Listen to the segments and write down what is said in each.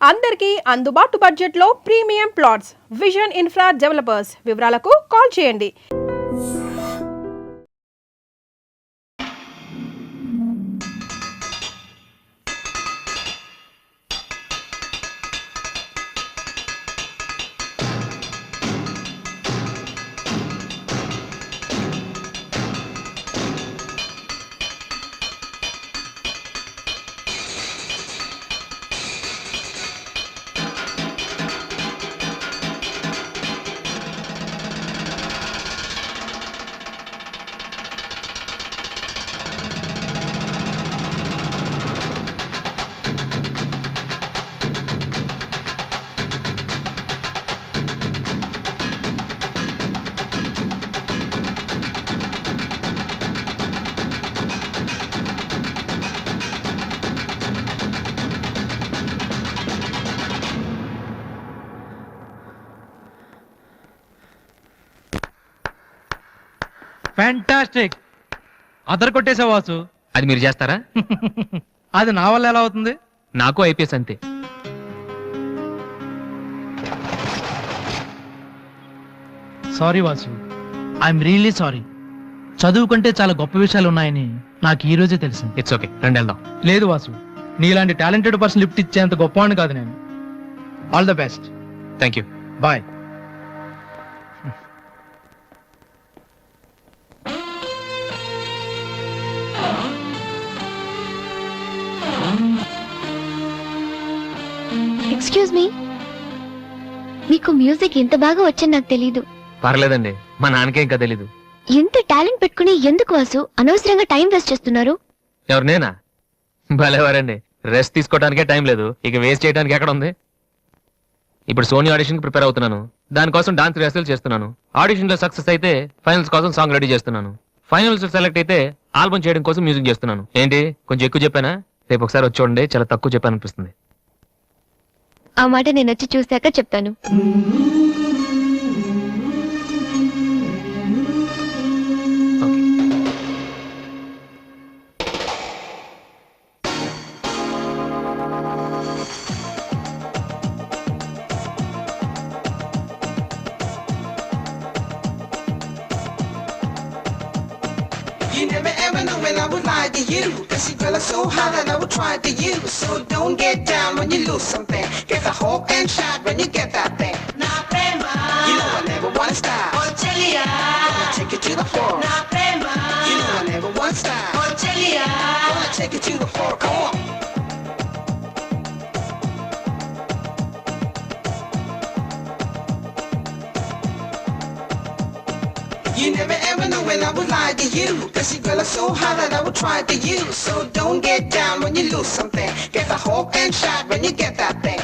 అందరికీ అందుబాటు బడ్జెట్లో premium plots vision infra developers. వివరాలకు కాల్ చేయండి. ఫ్యాంటాస్టిక్. అదర్ కొట్టేసా వాసు. అది మీరు చేస్తారా? అది నా వల్ల ఎలా అవుతుంది? నాకు ఐపీఎస్ అంతే. Sorry Vasu, I'm really sorry. చదువుకుంటే చాలా గొప్ప విషయాలు ఉన్నాయని నాకు ఈ రోజే తెలిసింది. ఇట్స్ ఓకే, రండి వెళ్దాం. లేదు వాసు, నీలాంటి టాలెంటెడ్ పర్సన్ లిఫ్ట్ ఇచ్చేంత గొప్పవాడిని కాదు నేను. All the best. Thank you. Bye. Excuse me, మీకు మ్యూజిక్ ఇంత బాగా వచ్చని నాకు తెలీదు. పర్లేదండి, మా నాన్నకే ఇంకా తెలీదు. ఎంత టాలెంట్ పెట్టుకుని ఎందుకు వాసు అనవసరంగా టైం వేస్ట్ చేస్తున్నారు? ఎవరు, నేనా? భలేవారండి, రెస్ట్ తీసుకోవడానికే టైం లేదు, ఇక వేస్ట్ చేయడానికి ఎక్కడ ఉంది? ఇప్పుడు సోనీ ఆడిషన్ ప్రిపేర్ అవుతున్నాను, దానికోసం డాన్స్ రిహర్సల్ చేస్తున్నాను. ఆడిషన్ లో సక్సెస్ అయితే ఫైనల్స్ కోసం సాంగ్ రెడీ చేస్తున్నాను. ఫైనల్స్ సెలెక్ట్ అయితే ఆల్బమ్ చేయడం కోసం మ్యూజిక్ చేస్తున్నాను. ఏంటి కొంచెం ఎక్కువ చెప్పానా? రేపు ఒకసారి వచ్చి చూడండి, చాలా తక్కువ చెప్పాను అనిపిస్తుంది. ఆ మాట నేను వచ్చి చూశాక చెప్తాను. You never ever knew when I would lie to you. Cause you girl are so hot that I would try to use. So don't get down when you lose something. Get the hope and shot when you get that thing. Na prema. You know I never wanna stop. Oh Chelia. Gonna take you to the floor. Na prema. You know I never wanna stop. Oh Chelia. Gonna take you to the floor. Come on. You never ever knew when I would lie to you. Cause you girl are so hot that I would try to use. So don't get down when you lose something. Get the hope and shot when you get that thing.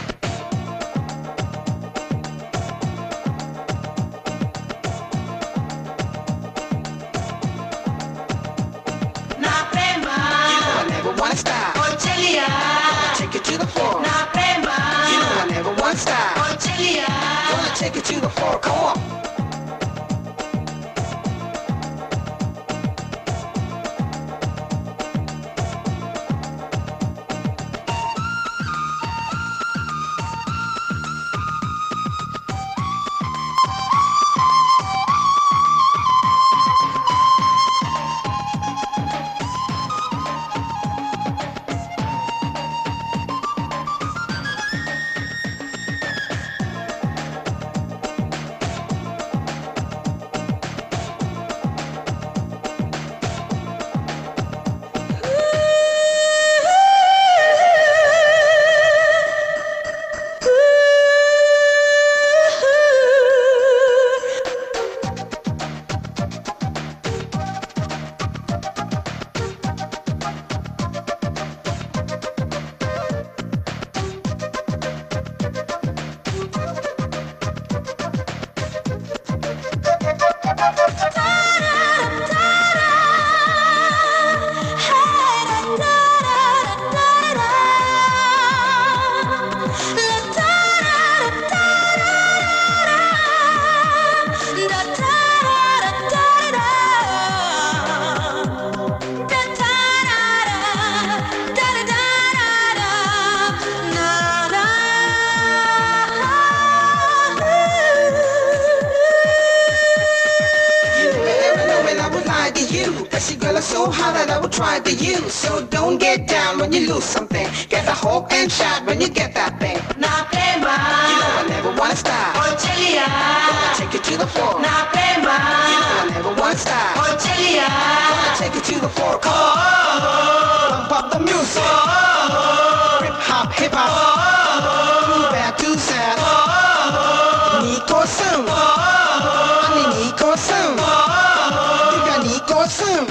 Na prema. You know I never wanna stop. Oh Chelia. Gonna take you to the floor. Na prema. You know I never wanna stop. Oh Chelia. Gonna take you to the floor. Come on. trying to use. So don't get down when you lose something. Get the hope and shot when you get that thing. Now play my, you know I never wanna stop. Gonna take you to the floor. Now play my, you know I never wanna stop. Gonna take you to the floor. Come on, pump up the music. Hip hop, move back to sound. Nico Sim, ani Nico Sim, diga Nico Sim.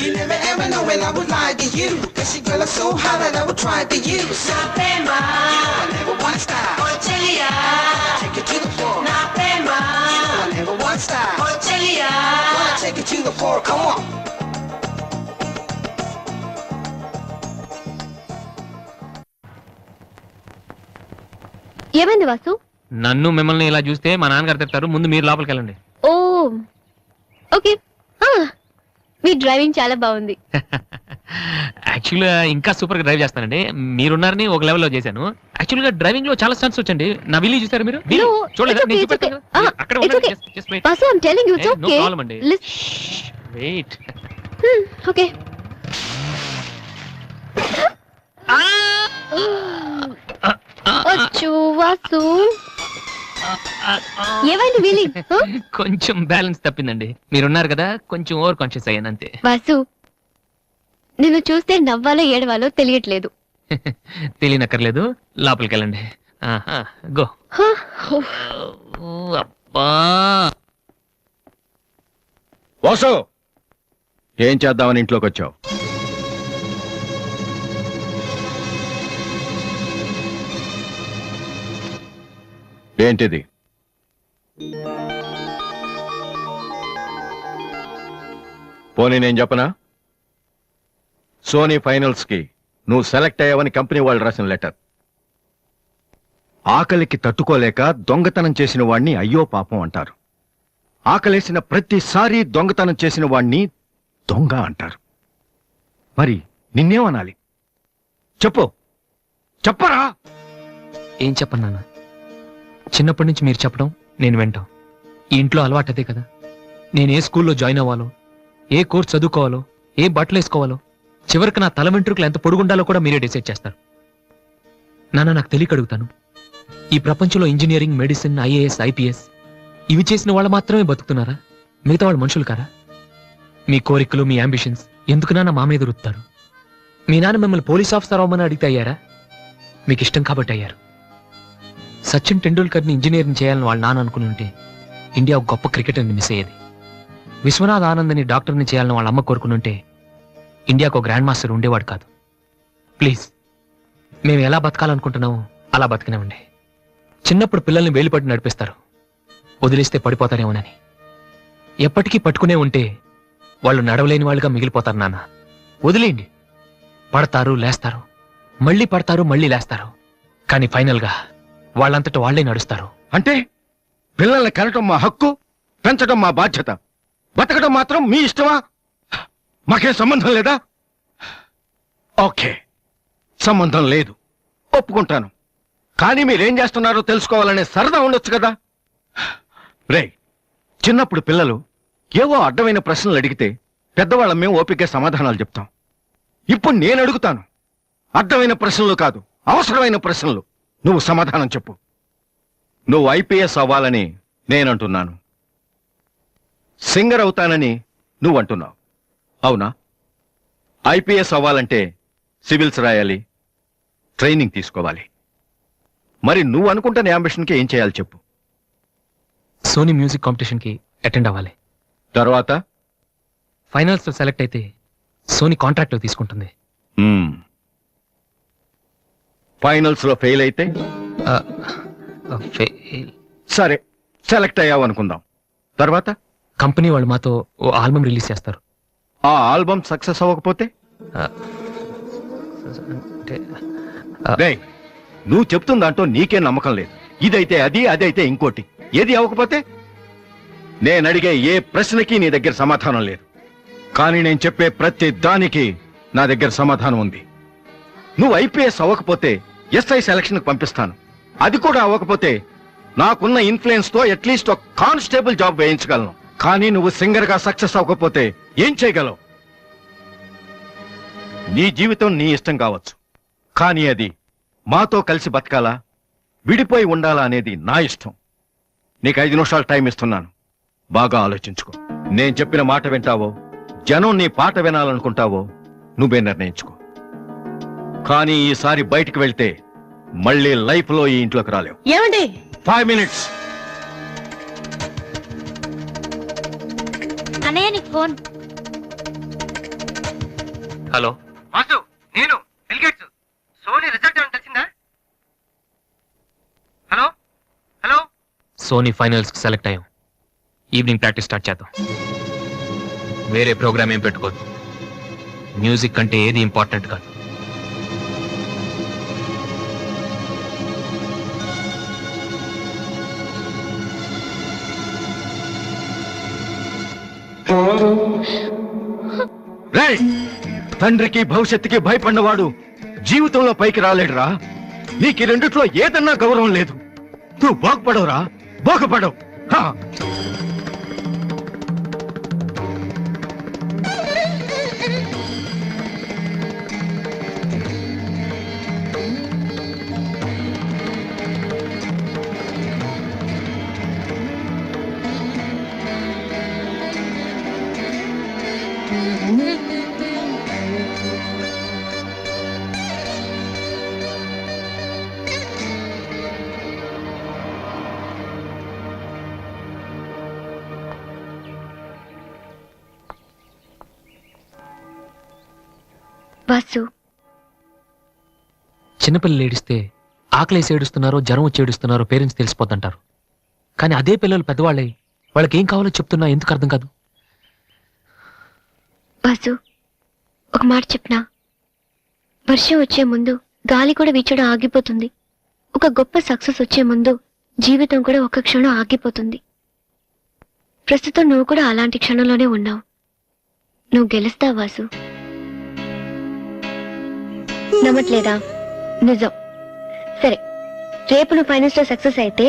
You never ever know when I would lie to you. Cause your girl is so hot that I would try to use. Now play my, you know I never wanna stop. Take you to the floor. Now play my, you know I never wanna stop. Wanna take you to the floor, come on. ఏమైంది వాసు? నన్ను మిమ్మల్ని ఇలా చూస్తే మా నాన్నగారు తిడతారు. ముందు మీరు లోపలికి వెళ్ళండి. ఓ ఓకే. మీ డ్రైవింగ్ చాలా బాగుంది. యాక్చువల్గా ఇంకా సూపర్ గా డ్రైవ్ చేస్తానండి. మీరున్నారని ఒక లెవెల్లో చేశాను. యాక్చువల్ గా డ్రైవింగ్ లో చాలా స్టన్స్ వచ్చండి. నా విల్లి చూసారు మీరు? No, చూడలేదా? it's నేను okay, చూపెడతాను it's okay. కదా. అక్కడ it's ఉండండి. okay. Just wait. Vasu, I'm telling you it's No okay. problem అండి. Wait. ఓకే. అచ్చో వాసు, ఏమైంది వీలి? కొంచెం బ్యాలెన్స్ తప్పిందండి. మీరున్నారు కదా, కొంచెం ఓవర్ కాన్షియస్ అయ్యాను అంతే. వాసు, నిన్ను చూస్తే నవ్వాలో ఏడవాలో తెలియట్లేదు. తెలియనక్కర్లేదు, లోపలికి వెళ్ళండి. గో. అబ్బా, వాసు, ఏం చేద్దామని ఇంట్లోకి వచ్చావు? ఏంటిది? పోనీ నేను చెప్పనా? సోనీ ఫైనల్స్ కి నువ్వు సెలెక్ట్ అయ్యావని కంపెనీ వాళ్ళు రాసిన లెటర్. ఆకలికి తట్టుకోలేక దొంగతనం చేసిన వాణ్ణి అయ్యో పాపం అంటారు. ఆకలేసిన ప్రతిసారి దొంగతనం చేసిన వాణ్ణి దొంగ అంటారు. మరి నిన్నేమనాలి? చెప్పు, చెప్పరా? ఏం చెప్పను నాన్న. చిన్నప్పటి నుంచి మీరు చెప్పడం, నేను వింటాం. ఈ ఇంట్లో అలవాటు అదే కదా. నేను ఏ స్కూల్లో జాయిన్ అవ్వాలో, ఏ కోర్స్ చదువుకోవాలో, ఏ బట్టలు వేసుకోవాలో, చివరికి నా తల వెంట్రుకలు ఎంత పొడుగుండాలో కూడా మీరే డిసైడ్ చేస్తారు. నాన్న, నాకు తెలియక అడుగుతాను, ఈ ప్రపంచంలో ఇంజనీరింగ్, మెడిసిన్, ఐఏఎస్, ఐపీఎస్ ఇవి చేసిన వాళ్ళు మాత్రమే బతుకుతున్నారా? మిగతా వాళ్ళు మనుషులు కారా? మీ కోరికలు, మీ అంబిషన్స్ ఎందుకు నాన్న మా మీద రుత్తారు? మీ నాన్న మిమ్మల్ని పోలీస్ ఆఫీసర్ అవ్వమని అడిగితే అయ్యారా? మీకు ఇష్టం కాబట్టి అయ్యారు. సచిన్ టెండూల్కర్ని ఇంజనీరింగ్ చేయాలని వాళ్ళ నాన్న అనుకుని ఉంటే ఇండియా ఒక గొప్ప క్రికెటర్ని మిస్ అయ్యేది. విశ్వనాథ్ ఆనంద్ని డాక్టర్ని చేయాలని వాళ్ళ అమ్మ కోరుకుని ఉంటే ఇండియాకు ఒక గ్రాండ్ మాస్టర్ ఉండేవాడు కాదు. ప్లీజ్, మేము ఎలా బతకాలనుకుంటున్నామో అలా బతికినామండి. చిన్నప్పుడు పిల్లల్ని వేలిపట్టి నడిపిస్తారు, వదిలేస్తే పడిపోతారేమోనని. ఎప్పటికీ పట్టుకునే ఉంటే వాళ్ళు నడవలేని వాళ్ళుగా మిగిలిపోతారు. నాన్న, వదిలేయండి. పడతారు, లేస్తారు, మళ్ళీ పడతారు, మళ్ళీ లేస్తారు. కానీ ఫైనల్గా వాళ్ళంతట వాళ్లే నడుస్తారు. అంటే పిల్లల్ని కనటం మా హక్కు, పెంచడం మా బాధ్యత, బతకడం మాత్రం మీ ఇష్టమా? మాకేం సంబంధం లేదా? ఓకే, సంబంధం లేదు, ఒప్పుకుంటాను. కానీ మీరేం చేస్తున్నారో తెలుసుకోవాలనే సరదా ఉండొచ్చు కదా. రే, చిన్నప్పుడు పిల్లలు ఏవో అడ్డమైన ప్రశ్నలు అడిగితే పెద్దవాళ్ళం మేము ఓపిక సమాధానాలు చెప్తాం. ఇప్పుడు నేను అడుగుతాను, అడ్డమైన ప్రశ్నలు కాదు, అవసరమైన ప్రశ్నలు. నువ్వు సమాధానం చెప్పు. నువ్వు ఐపీఎస్ అవ్వాలని నేనంటున్నాను. సింగర్ అవుతానని నువ్వు అంటున్నావు, అవునా? ఐపీఎస్ అవ్వాలంటే సివిల్స్ రాయాలి, ట్రైనింగ్ తీసుకోవాలి. మరి నువ్వు అనుకుంటున్న అంబిషన్కి ఏం చేయాలి చెప్పు. సోనీ మ్యూజిక్ కాంపిటీషన్ కి అటెండ్ అవ్వాలి. తర్వాత ఫైనల్స్ లో సెలెక్ట్ అయితే సోనీ కాంట్రాక్ట్ తీసుకుంటుంది. ఫైనల్స్ లో ఫెయిల్ అయితే సరే, సెలెక్ట్ అయ్యావు అనుకుందాం. తర్వాత కంపెనీ వాళ్ళు మాతో ఓ ఆల్బమ్ రిలీజ్ చేస్తారు. ఆ ఆల్బమ్ సక్సెస్ అవ్వకపోతే అంటే రేయ్, నువ్వు చెప్తున్న దాంట్లో నీకే నమ్మకం లేదు. ఇదైతే అది, అదైతే ఇంకోటి. ఏది అవ్వకపోతే? నేను అడిగే ఏ ప్రశ్నకి నీ దగ్గర సమాధానం లేదు, కానీ నేను చెప్పే ప్రతి దానికి నా దగ్గర సమాధానం ఉంది. నువ్వు ఐపీఎస్ అవ్వకపోతే ఎస్ఐ సెలక్షన్ పంపిస్తాను. అది కూడా అవ్వకపోతే నాకున్న ఇన్ఫ్లుయెన్స్ తో అట్లీస్ట్ ఒక కానిస్టేబుల్ జాబ్ వేయించగలను. కానీ నువ్వు సింగర్ గా సక్సెస్ అవ్వకపోతే ఏం చేయగలవు? నీ జీవితం నీ ఇష్టం కావచ్చు, కానీ అది మాతో కలిసి బతకాలా, విడిపోయి ఉండాలా అనేది నా ఇష్టం. నీకు 5 నిమిషాలు టైం ఇస్తున్నాను, బాగా ఆలోచించుకో. నేను చెప్పిన మాట వింటావో, జనం నీ పాట వినాలనుకుంటావో నువ్వే నిర్ణయించుకో. కానీ ఈసారి బయటికి వెళ్తే మళ్ళీ లైఫ్ లో ఈ ఇంట్లోకి రాలేవు. ఏమండి 5 మినిట్స్. అన్నయ్య నీకు ఫోన్. హలో వాసు, నేను బిల్గేట్స్. సోనీ రిజల్ట్ ఏమైనా తెలిసిందా? Hello hello. సోనీ ఫైనల్స్ కి సెలెక్ట్ అయ్యాం. ఈవినింగ్ ప్రాక్టీస్ స్టార్ట్ చేద్దాం. వేరే ప్రోగ్రామ్ ఏం పెట్టుకోదు. మ్యూజిక్ అంటే ఏది ఇంపార్టెంట్ కాదు. రేయ్, తండ్రికి భవిష్యత్తుకి భయపడినవాడు జీవితంలో పైకి రాలేడురా. నీకు ఈ రెండిట్లో ఏదన్నా గౌరవం లేదు. నువ్వు బాగుపడవురా, బాగుపడవు. హా. వాసు, చిన్నపిల్లలు ఏడిస్తే ఆకలేసి ఏడుస్తున్నారో జ్వరం వచ్చి ఏడుస్తున్నారో పేరెంట్స్ తెలిసిపోతుంటారు. కానీ అదే పిల్లలు పెద్దవాళ్ళై వాళ్ళకి ఏం కావాలో చెప్తున్నా ఎందుకు అర్థం కాదు? వాసు, ఒక మాట చెప్పనా? వర్షం వచ్చే ముందు గాలి కూడా వీచడం ఆగిపోతుంది. ఒక గొప్ప సక్సెస్ వచ్చే ముందు జీవితం కూడా ఒక క్షణం ఆగిపోతుంది. ప్రస్తుతం నువ్వు కూడా అలాంటి క్షణంలోనే ఉన్నావు. నువ్వు గెలుస్తావు వాసు. నమ్మట్లేదా? నిజం. సరే, రేపు నువ్వు ఫైనల్స్ లో సక్సెస్ అయితే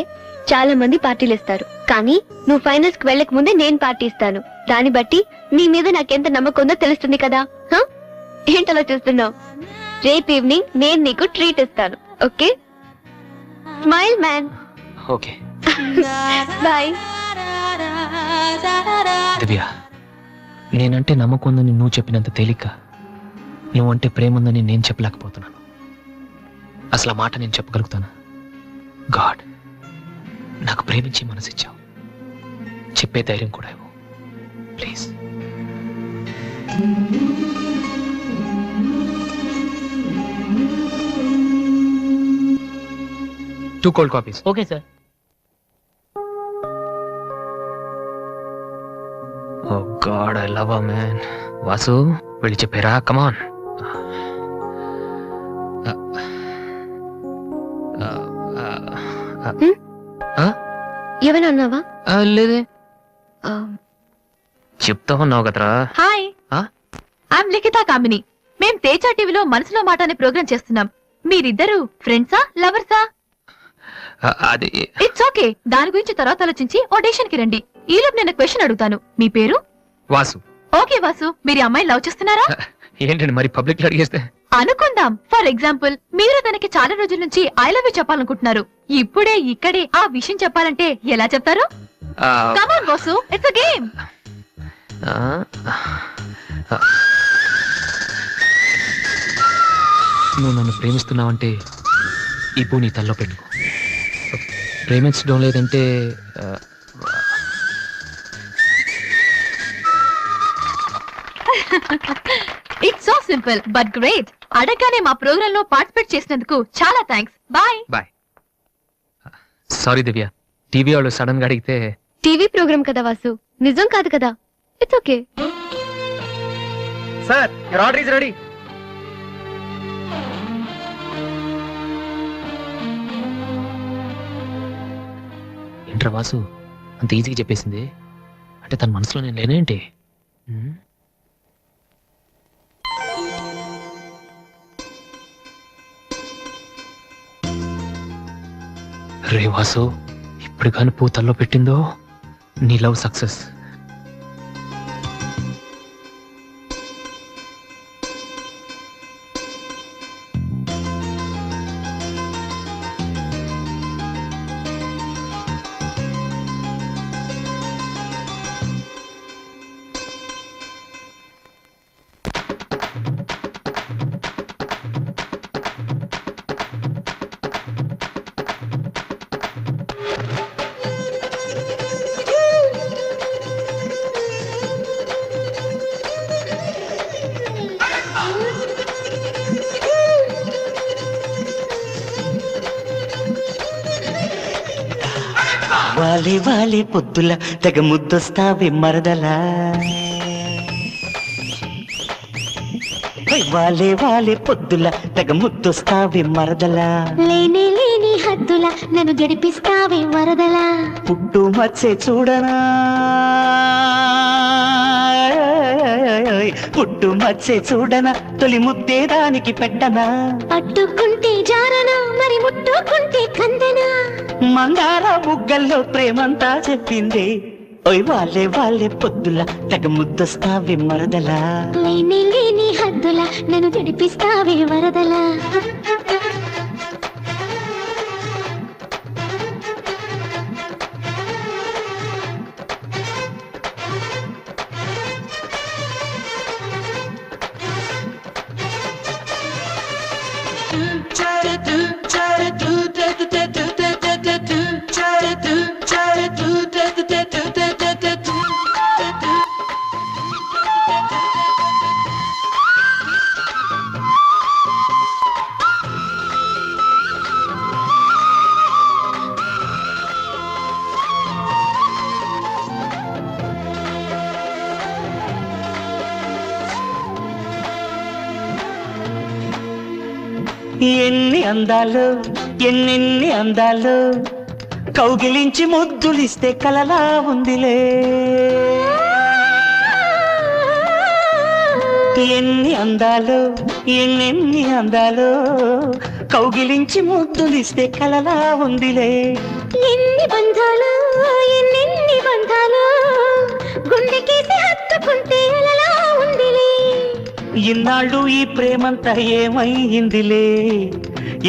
చాలా మంది పార్టీలు ఇస్తారు. కానీ నువ్వు ఫైనల్స్ కి వెళ్ళక ముందే నేను పార్టీ ఇస్తాను. దాన్ని బట్టి నీ మీద నాకెంత నమ్మకం ఉందో తెలుస్తుంది కదా. ఏంటలా చూస్తున్నావు? రేపు ఈవినింగ్ నేను నీకు ట్రీట్ ఇస్తాను. Okay? Smile man. Okay boy. Divya, నేనంటే నమ్మకం ఉందని నువ్వు చెప్పినంత తేలిక నువ్వంటే ప్రేమ ఉందని నేను చెప్పలేకపోతున్నాను. అసలు ఆ మాట నేను చెప్పగలుగుతానా? గాడ్, నాకు ప్రేమించే మనసు ఇచ్చావు. చెప్పే ధైర్యం కూడా ఇవ్వు please. Two cold coffees. Okay sir. Oh god, I love her man. Vasu, వెళ్ళి చెప్పారా? కమాన్. ఏమైనా అన్నావా? లేదే, చెప్తా ఉన్నావు కదరా. Hi, I'm Likhitha Kamini. మేం తేజ టీవీలో మనసులో మాట అనే ప్రోగ్రామ్ చేస్తున్నాం. మీరిద్దరు ఫ్రెండ్సా, లవర్సా? అది ఇట్స్ ఓకే, దాని గురించి తర్వాత ఆలోచించి ఆడిషన్ కి రండి. ఈలోపు నేను క్వశ్చన్ అడుగుతాను. మీ పేరు? వాసు. ఓకే వాసు, మీరు అమ్మాయి లవ్ చేస్తున్నారా? ఏంటండి మరి పబ్లిక్ లో అడిగేస్తే? అనుకుందాం, ఫర్ ఎగ్జాంపుల్ మీరు తనకి చాలా రోజుల నుంచి ఐ లవ్ యూ చెప్పాలనుకుంటున్నారు. ఇప్పుడే ఇక్కడే ఆ విషయం చెప్పాలంటే ఎలా చెప్తారు? కమాన్ వాసు, ఇట్స్ అ గేమ్. నువ్వు నన్ను ప్రేమిస్తున్నావంటే ఈ పూ నీ తల్లో పెట్టుకో. ప్రేమించడం లేదంటే it's so simple but great. అడగగానే మా ప్రోగ్రామ్ లో పార్టిసిపేట్ చేసినందుకు చాలా థ్యాంక్స్. బాయ్. బాయ్. సారీ దివ్య, టీవీ వాళ్ళు సడన్ గా అడిగితే. టీవీ ప్రోగ్రామ్ కదా వాసు, నిజం కాదు కదా. It's okay. Sir your order is ready. ఏంట్రా వాసు అంత ఈజీగా చెప్పేసింది? అంటే తన మనసులో నేను లేనేంటి? రే వాసు, ఇప్పుడు కానీ పూతల్లో పెట్టిందో నీ లవ్ సక్సెస్. వాలే వాలే పొద్దుల తెగ ముద్దొస్తావే మరదలా. వాలే వాలే పొద్దుల తెగ ముద్దొస్తావే మరదలా. లేనే లేని హద్దుల నన్ను గడిపిస్తావే వరదలా. పుట్టు మచ్చే చూడనా, పుట్టు మచ్చే చూడనా, తొలి ముద్దే దానికి పెట్టనా. పట్టుకుంటే జారనా, మరి ముట్టుకుంటే కందనా. మందార బుగ్గల్లో ప్రేమంతా చెప్పింది. ఓయ్ వాలే వాలే పొద్దుల తెగ ముద్దొస్తావే మరదలా. లేని లేని హద్దుల నన్ను గడిపిస్తావే వరదలా. ఎన్ని అందాలు ఎన్నెన్ని అందాలు, కౌగిలించి ముద్దులిస్తే కలలా ఉందిలే. ఎన్ని అందాలు ఎన్నెన్ని అందాలు, కౌగిలించి ముద్దులిస్తే కలలా ఉందిలే. ఎన్ని బంధాలు ఎన్నెన్ని బంధాలు, గుండెకేసి హత్తుకుంటే అలలా ఉందిలే. ఇన్నాళ్ళు ఈ ప్రేమంతా ఏమైందిలే,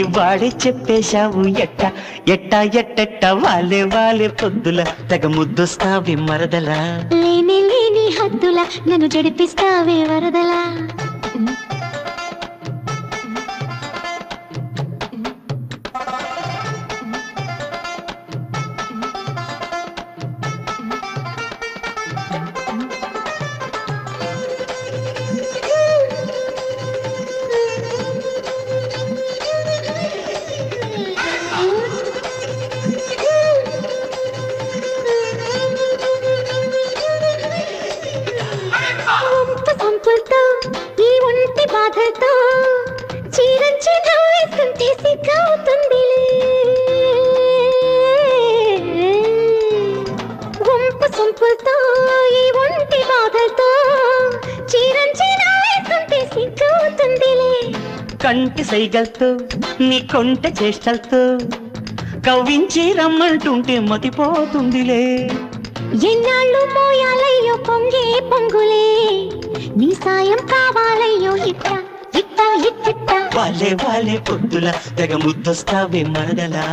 ఇవాడే చెప్పేశావు ఎట్ట ఎట్ట ఎట్టెట్ట. వాలే వాలే పొద్దుల తెగ ముద్దొస్తావి మరదలా. లేని లేని హద్దుల నన్ను జడిపిస్తావే వరదలా. ఈ ఒంటి బాధతో చీరంచి నవ్వేస్తుంటే సిగ్గవుతుందిలే. వంపు సొంపులతో ఈ ఒంటి బాధతో చీరంచి నవ్వేస్తుంటే సిగ్గవుతుందిలే. కంటి సైగల్తో నీ కొంట చేష్టలతో కవ్వించి రమ్మంటుంటే మతిపోతుందిలే. ఎన్నాళ్ళు మోయాలయ్యో పొంగే పొంగులే, నీ సాయం కావాలయ్యో ఇట్ట ఇట్ట ఇట్టిట్ట. వాలే వాలే పొద్దుల తెగ ముద్దొస్తావే మరదలా.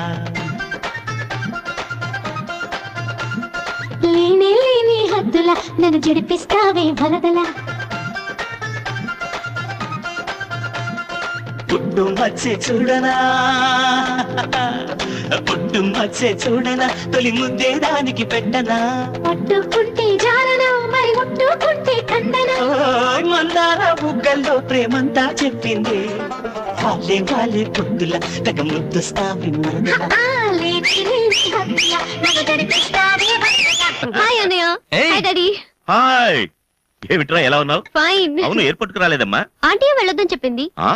లేని లేని హద్దుల నన్ను జడిపిస్తావే వరదల పుట్టు మచ్చే చూడనా పుట్టు మచ్చే చూడనా తొలి ముద్దే దానికి పెట్టనా పట్టుకుంటే జాననా మరి ముట్టుకుంటే కందనా మందార బుగ్గల్లో ప్రేమంతా చెప్పింది వాళ్ళే వాళ్ళే పొద్దుల తెగ ముద్దొస్తావి మరదల హాయ్ అన్నయ్య. Hey. Hi daddy. హాయ్ ఏమిట్రా ఎలా ఉన్నావు? ఫైన్. అవును ఎయిర్పోర్ట్ కు రాలేదమ్మా? ఆంటీ వెళ్ళొద్దని చెప్పింది. ఆ?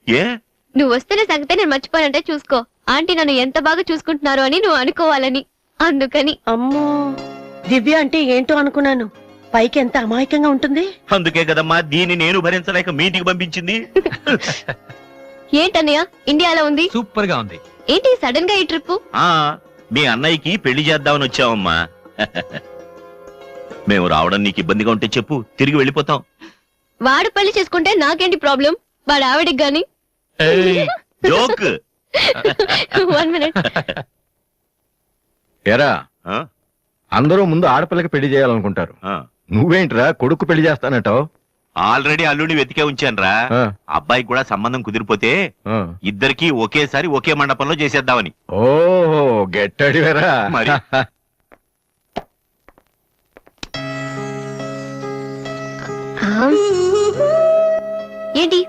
ఏ నువ్వు వస్తున్న సంగతే నేను మర్చిపోయానంటే చూసుకో. ఆంటీ నన్ను ఎంత బాగా చూసుకుంటున్నారో అని నువ్వు అనుకోవాలని, అందుకని. అమ్మో, దివ్య అంటే ఏంటో అనుకున్నాను. పైకి ఎంత అమాయకంగా ఉంటుంది. అందుకే కదమ్మా దీన్ని నేను భరించలేక మీ ఇంటికి పంపించింది. ఏంటన్నయ్య ఇండియాలో ఉంది? సూపర్ గా ఉంది. ఏంటి సడన్ గా ఈ ట్రిప్? ఆ మీ అన్నయ్యకి పెళ్లి చేద్దామని వచ్చావమ్మా. మేము రావడం నీకు ఇబ్బందిగా ఉంటే చెప్పు, తిరిగి వెళ్ళిపోతాం. వాడు పెళ్లి చేసుకుంటే నాకేంటి ప్రాబ్లం? వాడు ఆవిడికి గాని. జోక్. 1 minute. ఎరా ఆ? అందరూ ముందు ఆడపిల్లకి పెళ్లి చేయాలనుకుంటారు. ఆ. నువ్వేంట్రా కొడుకు పెళ్లి చేస్తానటావు? ఆల్రెడీ అల్లుడిని వెతికే ఉంచానురా. అబ్బాయికి కూడా సంబంధం కుదిరిపోతే ఇద్దరికి ఒకేసారి ఒకే మండపంలో చేసేద్దామని. ఓహో గెట్టడివేరా మరి. ఏంటి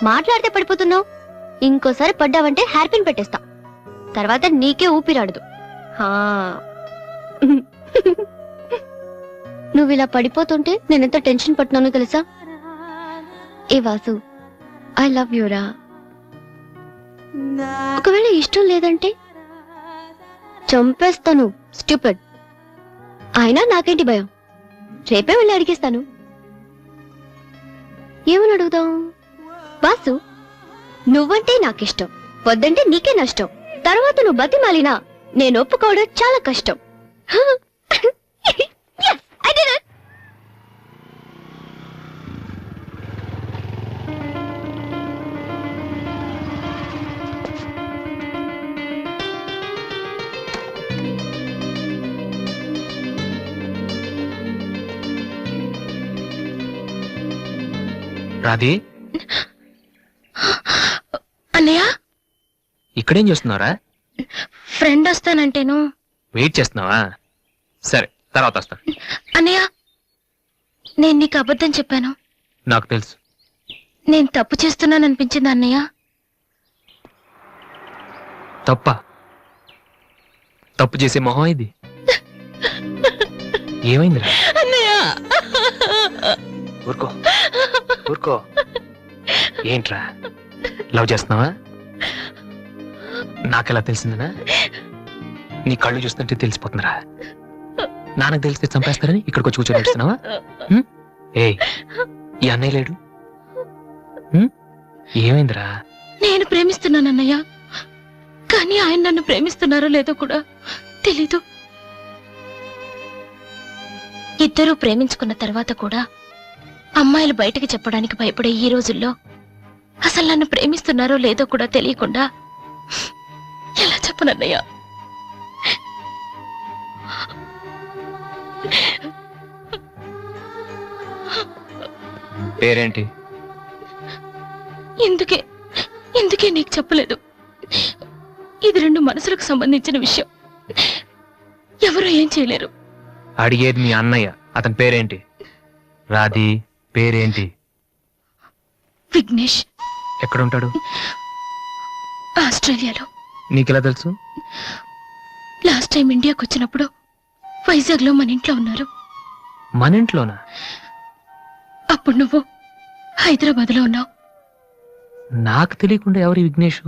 మాట్లాడితే పడిపోతున్నావు? ఇంకోసారి పడ్డావంటే హెయిర్ పిన్ పెట్టేస్తా. తర్వాత నీకే ఊపిరాడదు. నువ్వు ఇలా పడిపోతుంటే నేనెంత టెన్షన్ పడుతున్నానో తెలుసా? ఏ వాసు, ఐ లవ్ యూరా. ఒకవేళ ఇష్టం లేదంటే చంపేస్తాను. స్టూపిడ్. అయినా నాకేంటి భయం? రేపే వెళ్ళి అడిగేస్తాను. ఏమని అడుగుదాం? వాసు, నువ్వంటే నాకిష్టం, వద్దంటే నీకే నష్టం. తర్వాత నువ్వు బతిమాలినా నేను ఒప్పుకోవడం చాలా కష్టం. Yes, I did it. Radhi, అన్నయ్య, ఇక్కడేం చేస్తున్నారా? ఫ్రెండ్ వస్తానంటేను. వెయిట్ చేస్తున్నావా? సరే, తర్వాత వస్తా. అన్నయ్య, నేను నీకు అబద్ధం చెప్పాను. నాకు తెలుసు. నేను తప్పు చేస్తున్నాను అనిపించింది అన్నయ్య. తప్ప? తప్పు చేసే మొహం ఇది. ఏమైందిరా? అన్నయ్య, ఊరుకో ఊరుకో. ఏంట్రా, లవ్ చేస్తున్నావా? నాకెలా తెలిసిందనా? నీ కళ్ళు చూస్తుంటే తెలిసిపోతుందిరా. నాన్నకు తెలిస్తే చంపేస్తారని ఇక్కడికి వచ్చి కూర్చొని ఏడుస్తున్నావా? ఏయ్, ఈ అన్నయ్య లేడు. ఏమైందిరా? నేను ప్రేమిస్తున్నాను అన్నయ్య, కానీ ఆయన నన్ను ప్రేమిస్తున్నారో లేదో కూడా తెలీదు. ఇద్దరూ ప్రేమించుకున్న తర్వాత కూడా అమ్మాయిలు బయటకు చెప్పడానికి భయపడే ఈ రోజుల్లో అసలు నన్ను ప్రేమిస్తున్నారో లేదో కూడా తెలియకుండా ఎలా చెప్పనన్నయ్య? పేరేంటి? ఎందుకే నీకు చెప్పలేదు. ఇది రెండు మనసులకు సంబంధించిన విషయం. ఎవరు ఏం చేయలేరు. అడిగేది మీ అన్నయ్య. అతని పేరేంటి? రాధి పేరేంటి? విఘ్నేష్. ఎక్కడుంటాడు? ఆస్ట్రేలియాలో. నీకెలా తెలుసు? లాస్ట్ టైం ఇండియాకి వచ్చినప్పుడు వైజాగ్ లో మన ఇంట్లో ఉన్నారు. మన ఇంట్లోనా? అప్పుడు నువ్వు హైదరాబాద్ లో ఉన్నావు. నాకు తెలియకుండా ఎవరి విఘ్నేష్?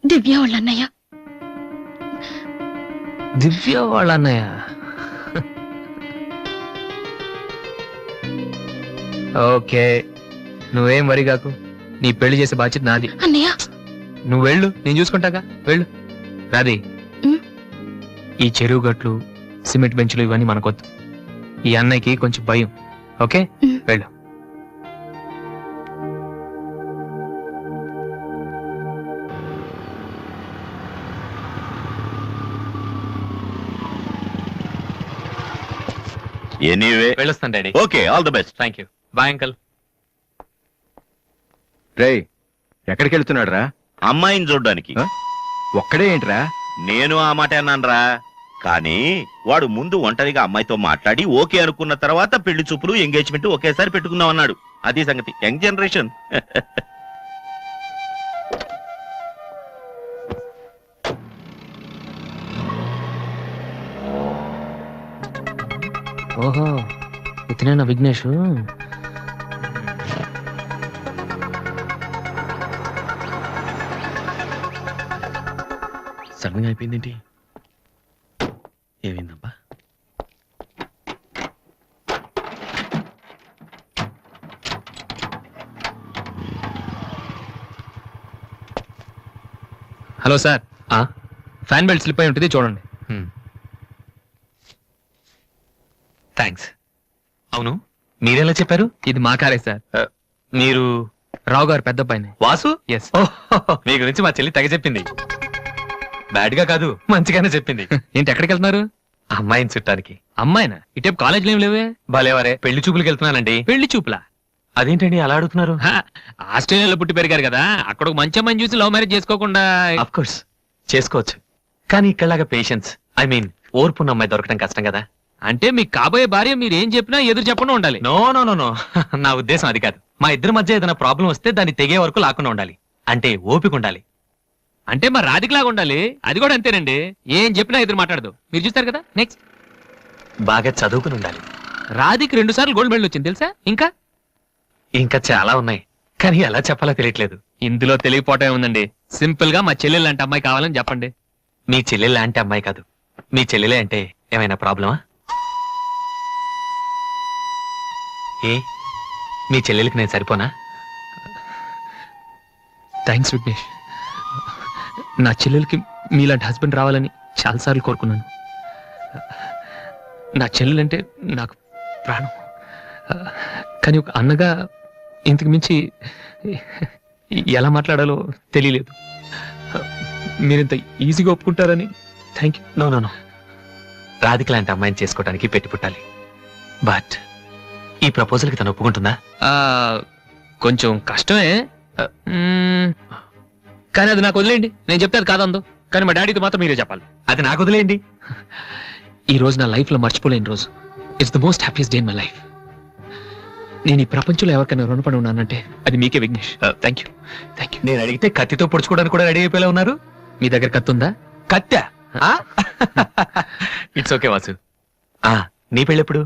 దివ్య వాళ్ళ అన్నయ్య. దివ్య వాళ్ళ అన్నయ్య. ఓకే, నువ్వేం వరి కాకు. నీ పెళ్లి చేసే బాధ్యత నాది. అన్నయ్య, నువ్వు వెళ్ళు, నేను చూసుకుంటాగా. వెళ్ళు. రాధి, ఈ చెరువు గట్లు, సిమెంట్ బెంచ్లు ఇవన్నీ మనకొద్దు. ఈ అన్నయ్యకి కొంచెం భయం. ఓకే, వెళ్ళు. ఎనీవే వెళ్ళొస్తాను daddy. Okay, all the best. Thank you. Bye uncle. రేయ్ ఎక్కడికి వెళ్తున్నాడు రా? అమ్మాయిని చూడ్డానికి. ఒక్కడే ఏంట్రా? నేను ఆ మాట అన్నానురా, కానీ వాడు ముందు ఒంటరిగా అమ్మాయితో మాట్లాడి ఓకే అనుకున్న తర్వాత పెళ్లి చూపులు ఎంగేజ్మెంట్ ఒకేసారి పెట్టుకుందాం అన్నాడు. అది సంగతి. Young generation. ఓహో, ఇతనేనా విఘ్నేష్? సడన్ గా అయిపోయిందేంటి? ఏమైందబ్బా? Hello sir, fan belt slip అయి ఉంటుంది, చూడండి. థ్యాంక్స్. అవును, మీరెలా చెప్పారు? ఇది మా కారే సార్. మీరు రావు గారు పెద్ద పైన వాసు? ఎస్. మీ గురించి మా చెల్లి తెగ చెప్పింది. బ్యాడ్ గా కాదు, మంచిగానే చెప్పింది. ఏంటి, ఎక్కడికి వెళ్తున్నారు? అమ్మాయిని చుట్టానికి. అమ్మాయినా? ఇటేపు కాలేజీలో ఏం లేవే. భలేవరే, పెళ్లి చూపులకు వెళ్తున్నానండి. పెళ్లి చూపులా? అదేంటండి అలా అడుగుతున్నారు? ఆస్ట్రేలియాలో పుట్టి పెరిగారు కదా, అక్కడ ఒక మంచి అమ్మాయిని చూసి లవ్ మ్యారేజ్ చేసుకోకుండా? అఫ్ కోర్స్ చేసుకోవచ్చు, కానీ ఇక్కడలాగా పేషెన్స్, ఐ మీన్ ఓర్పున్న అమ్మాయి దొరకడం కష్టం కదా. అంటే మీకు కాబోయే భార్య మీరు ఏం చెప్పినా ఎదురు చెప్పకుండా ఉండాలి? నో నో నో నో, నా ఉద్దేశం అది కాదు. మా ఇద్దరి మధ్య ఏదైనా ప్రాబ్లం వస్తే దాన్ని తెగే వరకు లాకుండా ఉండాలి. అంటే ఓపిక ఉండాలి. అంటే మా రాధికలాగా ఉండాలి. అది కూడా అంతేనండి, ఏం చెప్పినా ఎదురు మాట్లాడదు. మీరు చూస్తారు కదా. నెక్స్ట్, బాగా చదువుకుని ఉండాలి. రాధికి 2 సార్లు గోల్డ్ మెడల్ వచ్చింది తెలుసా? ఇంకా ఇంకా చాలా ఉన్నాయి, కానీ ఎలా చెప్పాలో తెలియట్లేదు. ఇందులో తెలియపోవటం ఉందండి. సింపుల్ గా మా చెల్లెలు లాంటి అమ్మాయి కావాలని చెప్పండి. మీ చెల్లెలు లాంటి అమ్మాయి కాదు, మీ చెల్లెలే అంటే ఏమైనా ప్రాబ్లమా? ఏ, మీ చెల్లెలకి నేను సరిపోనా? థ్యాంక్స్ విఘ్నేష్. నా చెల్లెలకి మీలాంటి హస్బెండ్ రావాలని చాలాసార్లు కోరుకున్నాను. నా చెల్లెలంటే నాకు ప్రాణం. కానీ ఒక అన్నగా ఇంతకు మించి ఎలా మాట్లాడాలో తెలియలేదు. మీరింత ఈజీగా ఒప్పుకుంటారని thank you. No no no, Radhika లాంటి అమ్మాయిని చేసుకోవడానికి పెట్టి పుట్టాలి. బట్ ఈ ప్రపోజల్కి తను ఒప్పుకుంటుందా? కొంచెం కష్టమే, కానీ అది నాకు వదిలేయండి. నేను చెప్తే అది కాదందో, కానీ మా డాడీతో మాత్రం మీరే చెప్పాలి. అది నాకు వదిలేయండి. ఈ రోజు నా లైఫ్ లో మర్చిపోలేని రోజు. It's the most happiest day in my life. నేను ఈ ప్రపంచంలో ఎవరికైనా రుణపడి ఉన్నానంటే అది మీకే Vignesh. Thank you thank you. నేను అడిగితే కత్తితో పొడుచుకోవడానికి కూడా రెడీ అయిపోయేలా ఉన్నారు. మీ దగ్గర కత్తి ఉందా? కత్తా? It's okay Vasu. నీ పెళ్ళెప్పుడు?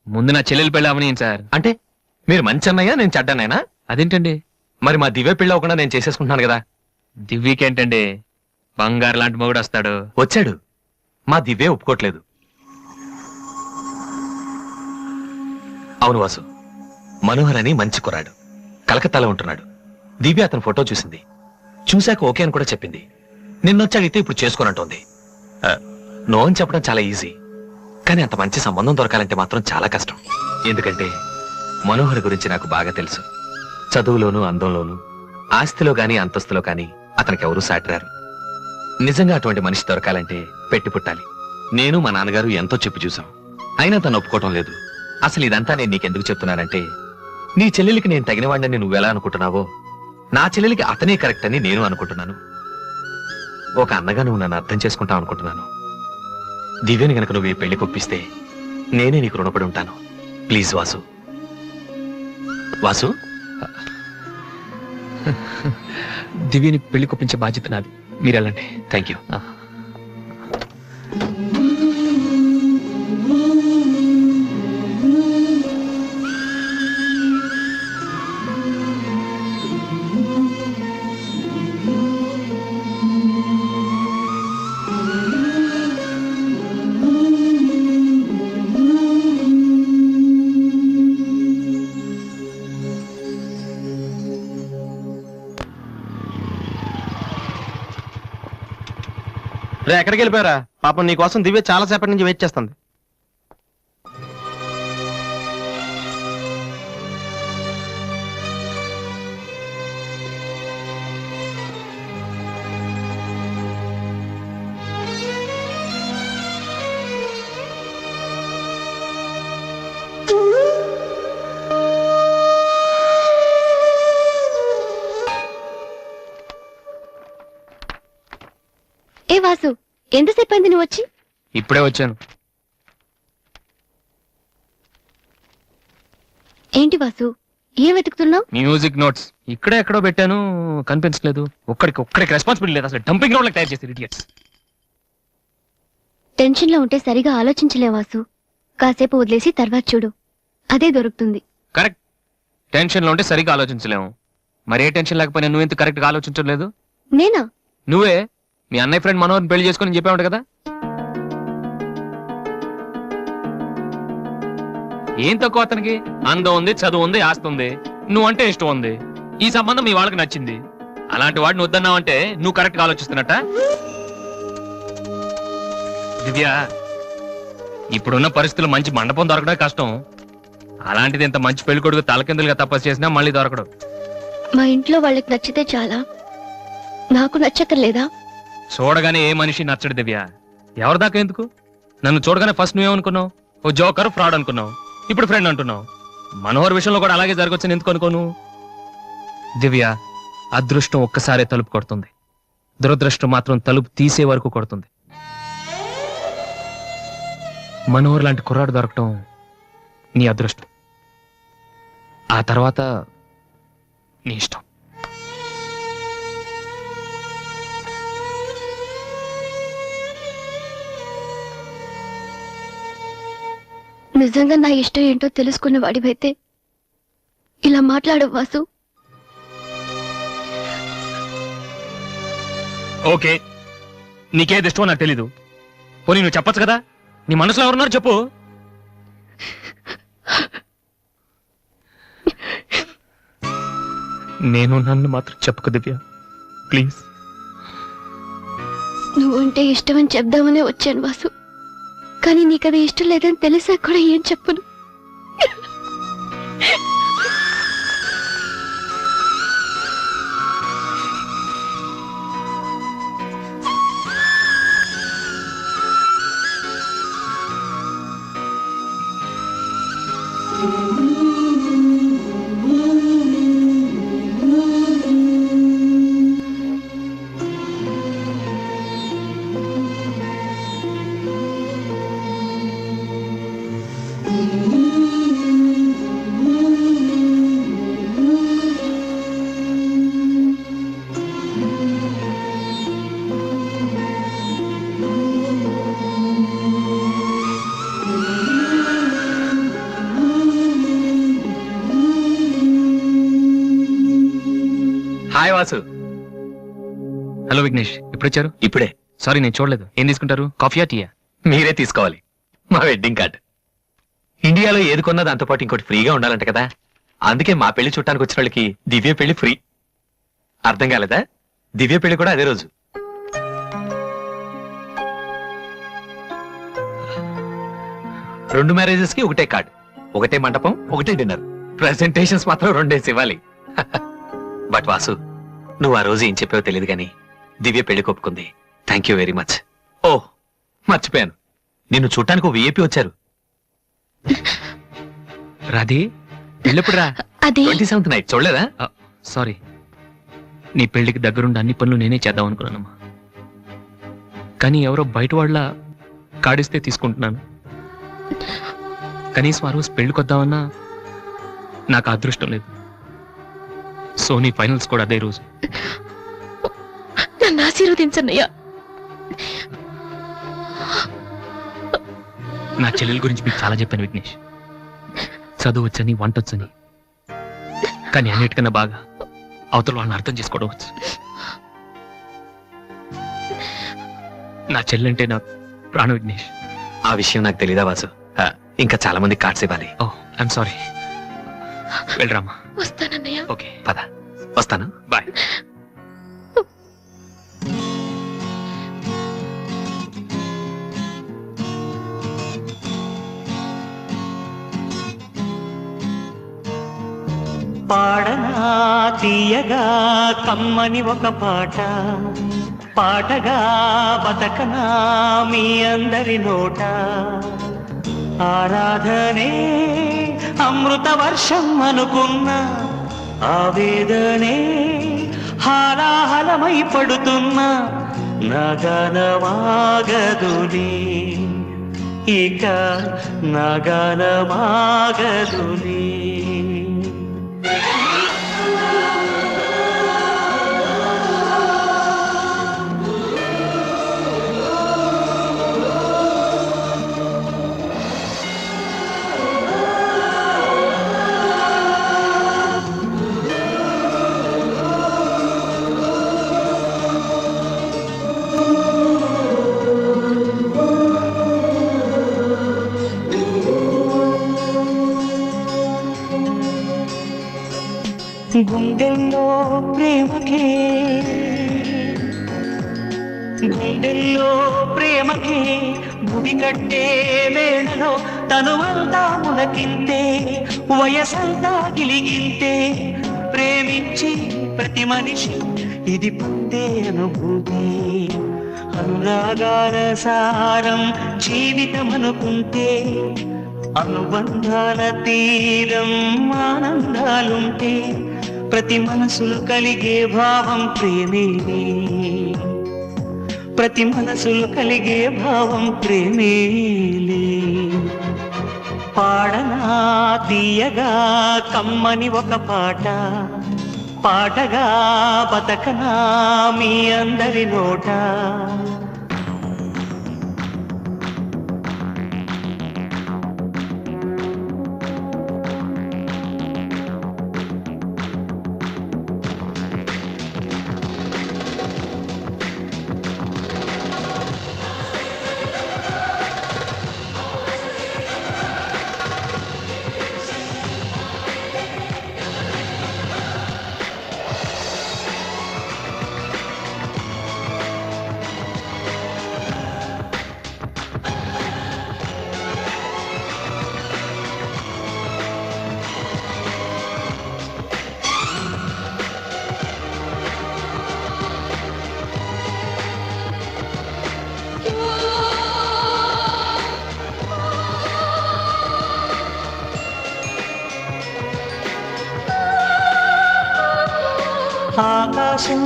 ముందు నా చెల్లెలు పెళ్ళి అవని సార్. అంటే మీరు మంచి అన్నయ్యా, నేను చెడ్డనైనా? అదేంటండి, మరి మా దివ్య పెళ్ళి అవ్వకుండా నేను చేసేసుకుంటున్నాను కదా. దివ్యకేంటండి, బంగారు లాంటి మొగుడు వస్తాడు. వచ్చాడు, మా దివ్య ఒప్పుకోట్లేదు. అవును వాసు, మనోహర్ అని మంచి కుర్రాడు, కలకత్తాలో ఉంటున్నాడు. దివ్య అతని ఫోటో చూసింది, చూశాక ఓకే అని కూడా చెప్పింది. నిన్నొచ్చి అడిగితే ఇప్పుడు చేసుకోనంటోంది. నో అని చెప్పడం చాలా ఈజీ, కానీ అంత మంచి సంబంధం దొరకాలంటే మాత్రం చాలా కష్టం. ఎందుకంటే మనోహర్ గురించి నాకు బాగా తెలుసు. చదువులోను, అందంలోను, ఆస్తిలో గాని అంతస్తులో కానీ అతనికి ఎవరూ సాటిరారు. నిజంగా అటువంటి మనిషి దొరకాలంటే పెట్టి పుట్టాలి. నేను మా నాన్నగారు ఎంతో చెప్పి చూసాం, అయినా తను ఒప్పుకోవటం లేదు. అసలు ఇదంతా నేను నీకెందుకు చెప్తున్నానంటే, నీ చెల్లెలికి నేను తగినవాడిని నువ్వెలా అనుకుంటున్నావో, నా చెల్లెలికి అతనే కరెక్ట్ అని నేను అనుకుంటున్నాను. ఒక అన్నగా నువ్వు నన్ను అర్థం చేసుకుంటావు అనుకుంటున్నాను. దివ్యని గనక నువ్వు ఈ పెళ్లి కొప్పిస్తే నేనే నీకు రుణపడి ఉంటాను. ప్లీజ్ వాసు. వాసు, దివ్యని పెళ్లి కొప్పించే బాధ్యత నాది. మీరు వెళ్ళండి. Thank you. రే, ఎక్కడికి వెళ్ళిపోయారా? పాపం నీ కోసం దివ్య చాలా సేపటి నుంచి వెయిట్ చేస్తుంది. ఏ వాసు, ఎంతసేపు అయింది నువ్వు వచ్చి? ఇప్పుడే వచ్చాను. ఏంటి వాసు, ఏం వెతుకుతున్నావు? మ్యూజిక్ నోట్స్ ఇక్కడే ఎక్కడో పెట్టాను, కనిపించలేదు. ఒక్కడికి రెస్పాన్సిబిలిటీ లేదు. అసలు డంపింగ్ గ్రౌండ్ తయారు చేశారు ఇడియట్స్. టెన్షన్ లో ఉంటే సరిగా ఆలోచించలే వాసు. కాసేపు వదిలేసి తర్వాత చూడు, అదే దొరుకుతుంది. కరెక్ట్. టెన్షన్ లో ఉంటే సరిగా ఆలోచించలేము. మరి ఏ టెన్షన్ లేకపోయినా నువ్వు ఎంత కరెక్ట్ గా ఆలోచించలేదు? నేనా? నువ్వే మీ అన్నయ్య ఫ్రెండ్ మనోహర్ని పెళ్లి చేసుకుని చెప్పావు కదా. ఏం తక్కువ అతనికి? అందం ఉంది, చదువు ఉంది, ఆస్తి ఉంది, నువ్వంటే ఇష్టం ఉంది. ఈ సంబంధం మీ వాళ్ళకి నచ్చింది. అలాంటి వాడిని వద్దన్నావంటే నువ్వు కరెక్ట్ గా ఆలోచిస్తున్నట్ట. దివ్య, ఇప్పుడున్న పరిస్థితులు మంచి మండపం దొరకడం కష్టం. అలాంటిది ఇంత మంచి పెళ్లి కొడుకు తలకిందులుగా తపస్సు చేసినా మళ్ళీ దొరకడం. మా ఇంట్లో వాళ్ళకి నచ్చితే చాలా, నాకు నచ్చక్కర్లేదా? చూడగానే ఏ మనిషి నచ్చడు దివ్య. ఎవరి దాకా ఎందుకు? నన్ను చూడగానే ఫస్ట్ నువ్వేమనుకున్నావు? ఓ జోకర్, ఫ్రాడ్ అనుకున్నావు. ఇప్పుడు ఫ్రెండ్ అంటున్నావు. మనోహర్ విషయంలో కూడా అలాగే జరగొచ్చని ఎందుకు అనుకోను? దివ్య, అదృష్టం ఒక్కసారే తలుపు కొడుతుంది, దురదృష్టం మాత్రం తలుపు తీసే వరకు కొడుతుంది. మనోహర్ లాంటి కుర్రాడు దొరకటం నీ అదృష్టం. ఆ తర్వాత నీ ఇష్టం. నిజంగా నా ఇష్టం ఏంటో తెలుసుకున్న వాడివైతే ఇలా మాట్లాడవు వాసు. ఓకే, నీకేది ఇష్టమో నాకు తెలీదు. పోనీ నువ్వు చెప్పచ్చు కదా, నీ మనసులో ఎవరున్నారు చెప్పు. నేను నన్ను మాత్రం చెప్పకు దివ్య, ప్లీజ్. నువ్వంటే ఇష్టమని చెప్దామనే వచ్చాను వాసు, కానీ నీకది ఇష్టం లేదని తెలిసా కూడా ఏం చెప్పను. హాయ్ వాసు. హలో విఘ్నేష్, ఎప్పుడు వచ్చారు? ఇప్పుడే. సారీ నేను చూడలేదు. ఏం తీసుకుంటారు, కాఫీయా టీయా? మీరే తీసుకోవాలి. మా వెడ్డింగ్ కార్డ్. ఇండియాలో ఏది కొన్నా దాంతో పాటు ఇంకోటి ఫ్రీగా ఉండాలంట కదా, అందుకే మా పెళ్లి చుట్టానికి వచ్చిన వాళ్ళకి దివ్య పెళ్లి ఫ్రీ. అర్థం కాలేదా? దివ్య పెళ్లి కూడా అదే రోజు. రెండు మ్యారేజెస్ కి ఒకటే కార్డ్, ఒకటే మండపం, ఒకటే డిన్నర్. ప్రెసెంటేషన్స్ మాత్రం రెండేసి ఇవ్వాలి. బట్ వాసు, నువ్వు ఆ రోజు ఏం చెప్పావో తెలియదు కానీ దివ్య పెళ్లి ఒప్పుకుంది. Thank you very much. ఓ మర్చిపోయాను, నిన్ను చూడటానికి ఒక విఐపి వచ్చారు. రాధి, పెళ్ళెప్పుడు రా? 27th నైట్ చూడలేదా? సారీ, నీ పెళ్లికి దగ్గరుండి అన్ని పనులు నేనే చేద్దాం అనుకున్నానమ్మా. కానీ ఎవరో బయట వాళ్ళ కాడిస్తే తీసుకుంటున్నాను. కనీసం ఆ రోజు పెళ్లికొద్దామన్నా నాకు అదృష్టం లేదు. సోనీ ఫైనల్స్ కూడా అదే రోజు. నన్ను ఆశీర్వదించన్నయ్యా. నా చెల్లెల గురించి మీకు చాలా చెప్పాను విఘ్నేష్. చదువు వచ్చని, వంట వచ్చని, కానీ అన్నిటికన్నా బాగా అవతల వాళ్ళని అర్థం చేసుకోవడం వచ్చు. నా చెల్లెంటే నా ప్రాణ విఘ్నేష్. ఆ విషయం నాకు తెలీదా వాసు? ఇంకా చాలా మంది కార్డ్స్ ఇవ్వాలి. ఓ ఐఎమ్ సారీ. వెళ్ళరామా. వస్తానన్నయ్య. ఓకే పద, వస్తాను. బాయ్. పాడనా తీయగా కమ్మని ఒక పాట, పాటగా బతకనా మీ అందరి నోట. ఆరాధనే అమృత వర్షం అనుకున్న, ఆవేదనే హాలాహలమై పడుతున్నా. నాగానమాగదులే ఇక నాగానమాగదులే. గుండెల్లో ప్రేమకే గుండెల్లో ప్రేమకే గుడి కట్టే వేళలో తనువంతా ములకింతే వయసంతా గిలిగింతే ప్రేమించి ప్రతి మనిషి ఇది పొందే అనుభూతి. అనురాగాల సారం జీవితం అనుకుంటే అనుబంధాల తీరం ఆనందాలుంటే ప్రతి మనసులు కలిగే భావం ప్రేమేలే. ప్రతి మనసులు కలిగే భావం ప్రేమేలే. పాడనా తీయగా కమ్మని ఒక పాట పాటగా బతకనా మీ అందరి నోట. ఆకాశం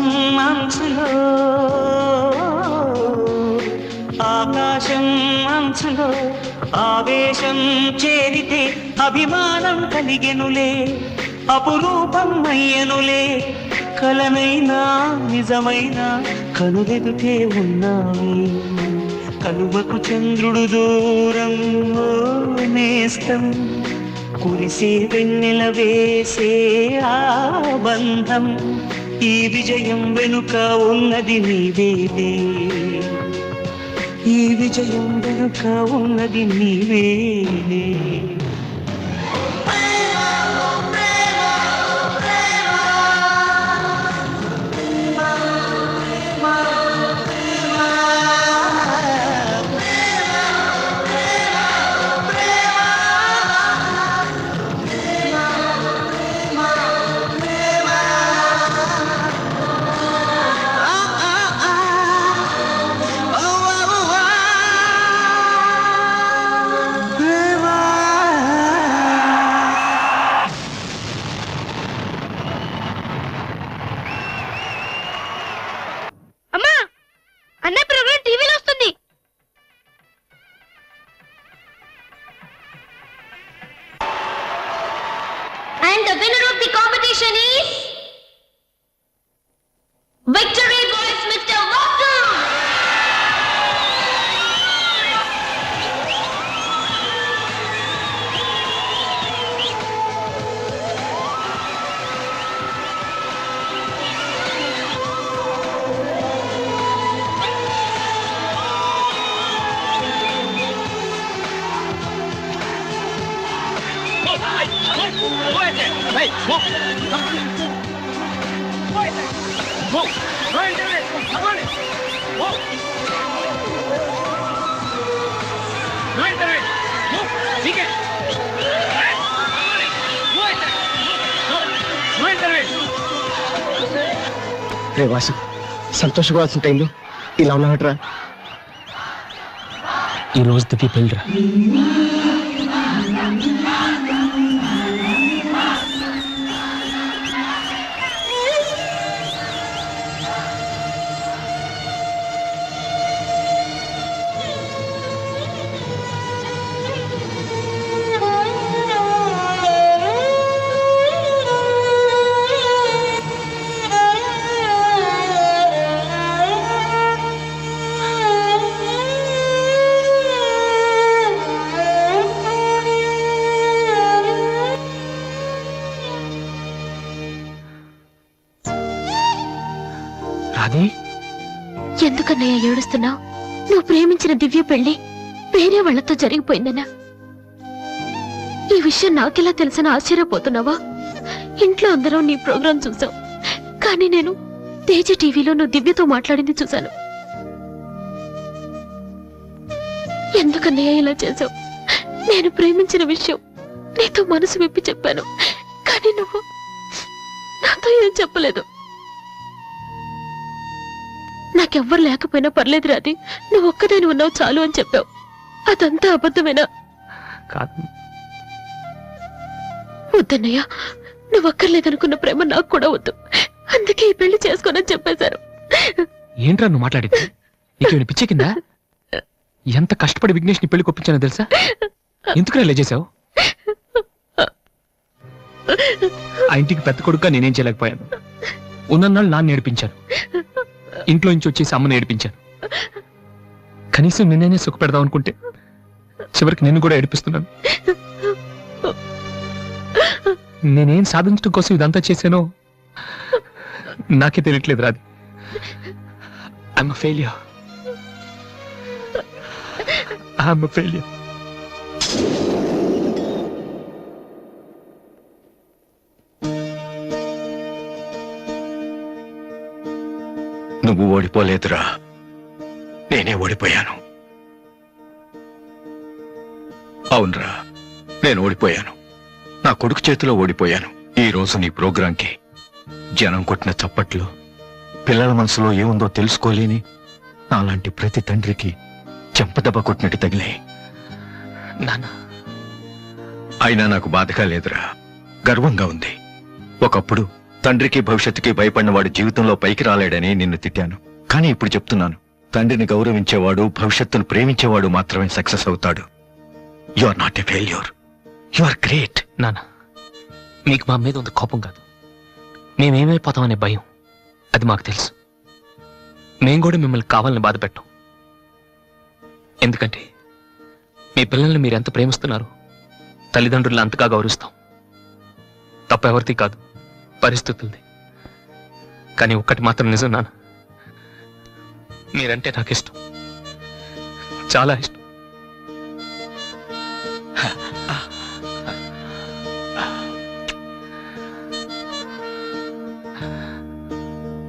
అంచులో ఆకాశం అంచులో ఆవేశం చేరితే అభిమానం కలిగెనులే అపురూపం అయ్యనులే. కలనైనా నిజమైనా కనులెదుటే ఉన్నావి కనువకు చంద్రుడు దూరం నేస్తం కురిసే వెన్నెల వేసే ఆ బంధం. ఈ విజయం వెనుక ఉన్నది నీవేలే. ఈ విజయం వెనుక ఉన్నది నీవేలే. Victory boys, Mr. Vasu! రే వాసు, సంతోషపడాల్సిన టైంలో ఇలా ఉన్నాడరా. ఈ రోజుకి పెళ్ళిరా. రాధే, ఎందుకన్నయ్య ఏడుస్తున్నావు? నువ్వు ప్రేమించిన దివ్య పెళ్లి వేరే వాళ్లతో జరిగిపోయిందనా? ఈ విషయం నాకెలా తెలుసని ఆశ్చర్యపోతున్నావా? ఇంట్లో అందరం నీ ప్రోగ్రాం చూసాం, కానీ నేను తేజ టీవీలో నువ్వు దివ్యతో మాట్లాడింది చూశాను. ఎందుకన్నయ్య ఇలా చేశావు? నేను ప్రేమించిన విషయం నీతో మనసు విప్పి చెప్పాను, కానీ నువ్వు నాతో ఏం చెప్పలేదు. నాకెవ్వరు లేకపోయినా పర్లేదు రాది, నువ్వు ఒక్కదాని ఉన్నావు చాలు అని చెప్పావు. అదంతా అబద్ధమేనా? కాదు. వద్దన్నయ్య, నువ్వు అక్కర్లేదనుకున్న ప్రేమ నాకు కూడా వద్దు. అందుకే ఈ పెళ్లి చేసుకోనని చెప్పేశారు. ఏంట్రా నువ్వు మాట్లాడింది? నీకేమైనా పిచ్చే కిందా? ఎంత కష్టపడి విఘ్నేష్ ని పెళ్లి కొప్పించానో తెలుసా? ఎందుకు ఇలా చేసావు? ఆ ఇంటికి పెద్ద కొడుకుగా నేనేం చేయలేకపోయాను. ఉన్నన్నాళ్ళు నాన్న నేర్పించాను, ఇంట్లో నుంచి వచ్చేసి అమ్మని ఏడిపించాను. కనీసం నిన్నే సుఖ పెడదాం అనుకుంటే చివరికి నిన్ను కూడా ఏడిపిస్తున్నాను. నేనేం సాధించడం కోసం ఇదంతా చేశానో నాకే తెలియట్లేదు Radhi. I'm a failure. I'm a failure. నువ్వు ఓడిపోలేదురా, నేనే ఓడిపోయాను. అవునరా, నేను ఓడిపోయాను. నా కొడుకు చేతిలో ఓడిపోయాను. ఈ రోజు నీ ప్రోగ్రాంకి జనం కొట్టిన చప్పట్లు, పిల్లల మనసులో ఏముందో తెలుసుకోలేని నాలాంటి ప్రతి తండ్రికి చెంపదెబ్బ కొట్టినట్టు తగిలే. అయినా నాకు బాధగా లేదురా, గర్వంగా ఉంది. ఒకప్పుడు తండ్రికి భవిష్యత్తుకి భయపడిన వాడు జీవితంలో పైకి రాలేడని నిన్ను తిట్టాను. కానీ ఇప్పుడు చెప్తున్నాను, తండ్రిని గౌరవించేవాడు, భవిష్యత్తును ప్రేమించేవాడు మాత్రమే సక్సెస్ అవుతాడు. You are not a failure, you are great. నాన్న, మీకు మా మీద ఉంది కోపం కాదు, మేమేమైపోతామనే భయం. అది మాకు తెలుసు. మేం కూడా మిమ్మల్ని కావాలని బాధ పెట్టాం. ఎందుకంటే మీ పిల్లల్ని మీరు ఎంత ప్రేమిస్తున్నారు, తల్లిదండ్రులను అంతగా గౌరవిస్తాం. తప్పెవరిది కాదు, పరిస్థితులది. కానీ ఒక్కటి మాత్రం నిజం నాన్న, మీరంటే నాకు ఇష్టం, చాలా ఇష్టం.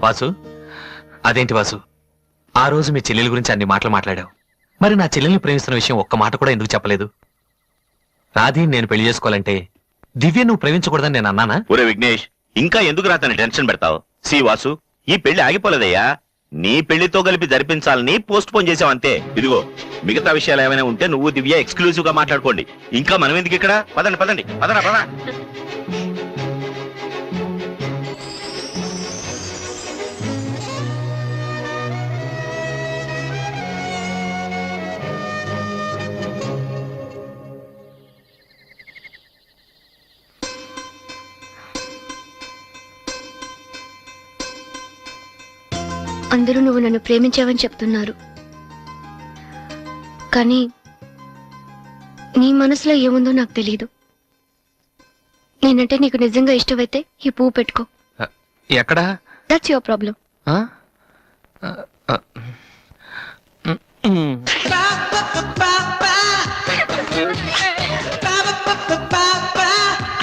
వాసు, అదేంటి వాసు, ఆ రోజు మీ చెల్లెల గురించి అన్ని మాటలు మాట్లాడావు. మరి నా చెల్లెల్ని ప్రేమిస్తున్న విషయం ఒక్క మాట కూడా ఎందుకు చెప్పలేదు? రాధి నేను పెళ్లి చేసుకోవాలంటే దివ్య నువ్వు ప్రేమించకూడదని నేను అన్నానా? ఒరే విఘ్నేష్, ఇంకా ఎందుకు రాతని టెన్షన్ పెడతావు? సి వాసు, ఈ పెళ్లి ఆగిపోలేదయ్యా. నీ పెళ్లితో కలిపి జరిపించాలని పోస్ట్ పోన్ చేసావంతే. ఇదిగో మిగతా విషయాలు ఏమైనా ఉంటే నువ్వు దివ్య ఎక్స్క్లూజివ్ గా మాట్లాడుకోండి. ఇంకా మనం ఎందుకు ఇక్కడ? పదండి పదండి, పదరా పద. అందరూ నువ్వు నన్ను ప్రేమించావని చెప్తున్నారు, కానీ నీ మనసులో ఏముందో నాకు తెలియదు. నేనంటే నీకు నిజంగా ఇష్టమైతే ఈ పువ్వు పెట్టుకో. ఎక్కడా? That's your problem.